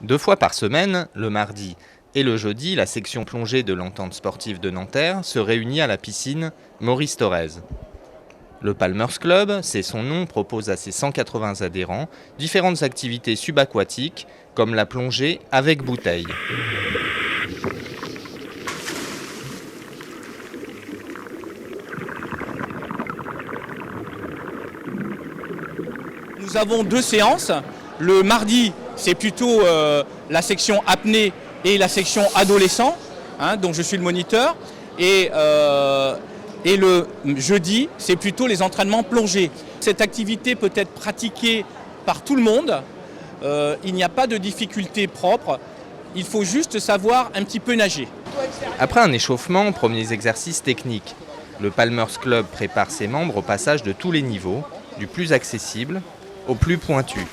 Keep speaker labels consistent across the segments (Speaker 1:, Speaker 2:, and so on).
Speaker 1: 2 fois par semaine, le mardi et le jeudi, la section plongée de l'Entente sportive de Nanterre se réunit à la piscine Maurice Thorez. Le Palmers Club, c'est son nom, propose à ses 180 adhérents différentes activités subaquatiques comme la plongée avec bouteille.
Speaker 2: Nous avons 2 séances. Le mardi, c'est plutôt la section apnée et la section adolescent, dont je suis le moniteur. Et le jeudi, c'est plutôt les entraînements plongée. Cette activité peut être pratiquée par tout le monde. Il n'y a pas de difficulté propre. Il faut juste savoir un petit peu nager.
Speaker 1: Après un échauffement, premiers exercices techniques. Le Palmers Club prépare ses membres au passage de tous les niveaux, du plus accessible au plus pointu.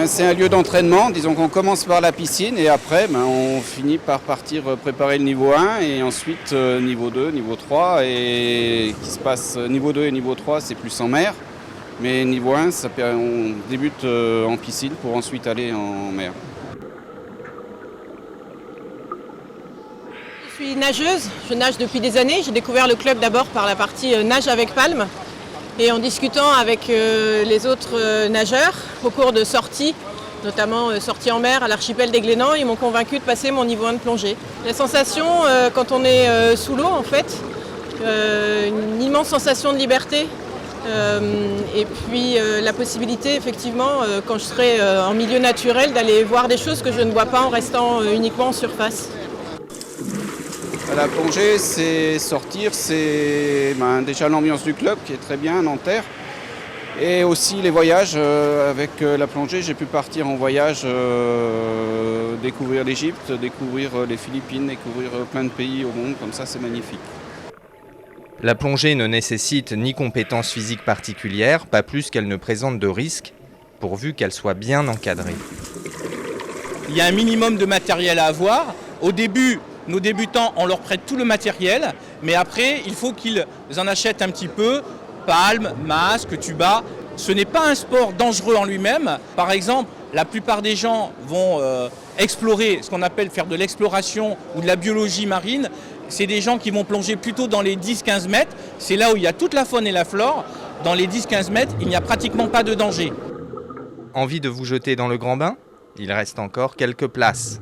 Speaker 3: C'est un lieu d'entraînement, disons qu'on commence par la piscine et après on finit par partir préparer le niveau 1 et ensuite niveau 2, niveau 3 et qui se passe niveau 2 et niveau 3 c'est plus en mer, mais niveau 1 on débute en piscine pour ensuite aller en mer.
Speaker 4: Je suis nageuse, je nage depuis des années, j'ai découvert le club d'abord par la partie nage avec palme. Et en discutant avec les autres nageurs au cours de sorties, notamment sorties en mer à l'archipel des Glénans, ils m'ont convaincu de passer mon niveau 1 de plongée. La sensation quand on est sous l'eau en fait, une immense sensation de liberté et puis la possibilité effectivement quand je serai en milieu naturel d'aller voir des choses que je ne vois pas en restant uniquement en surface.
Speaker 3: La plongée, c'est sortir, c'est déjà l'ambiance du club qui est très bien, Nanterre. Et aussi les voyages. Avec la plongée, j'ai pu partir en voyage, découvrir l'Égypte, découvrir les Philippines, découvrir plein de pays au monde. Comme ça, c'est magnifique.
Speaker 1: La plongée ne nécessite ni compétences physiques particulières, pas plus qu'elle ne présente de risques, pourvu qu'elle soit bien encadrée.
Speaker 2: Il y a un minimum de matériel à avoir. Au début, nos débutants, on leur prête tout le matériel, mais après, il faut qu'ils en achètent un petit peu, palmes, masques, tuba. Ce n'est pas un sport dangereux en lui-même. Par exemple, la plupart des gens vont explorer, ce qu'on appelle faire de l'exploration ou de la biologie marine. C'est des gens qui vont plonger plutôt dans les 10-15 mètres. C'est là où il y a toute la faune et la flore. Dans les 10-15 mètres, il n'y a pratiquement pas de danger.
Speaker 1: Envie de vous jeter dans le grand bain ? Il reste encore quelques places.